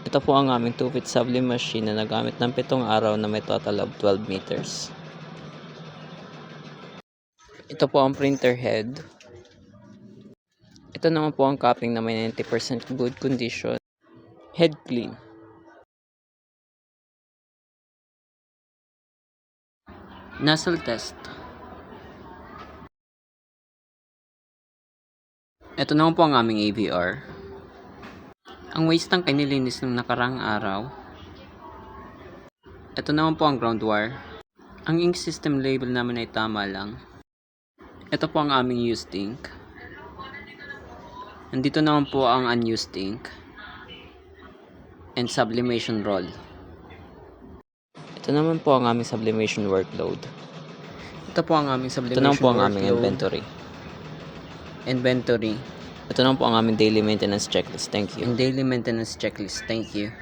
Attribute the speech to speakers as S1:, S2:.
S1: Ito po ang aming 2-feet sublim machine na nagamit ng 7 araw na may total of 12 meters. Ito po ang printer head. Ito naman po ang cupping na may 90% good condition. Head clean. Nozzle test. Ito naman po ang aming AVR. Ang waste tank ay nilinis ng nakarang araw. Ito naman po ang ground wire. Ang ink system label namin ay tama lang. Ito po ang aming used ink. Nandito naman po ang unused ink and sublimation roll. Ito naman po ang aming sublimation workload. Ito po ang aming sublimation workload. Ito naman po ang aming inventory. Ito naman po ang aming daily maintenance checklist. Thank you. And daily maintenance checklist. Thank you.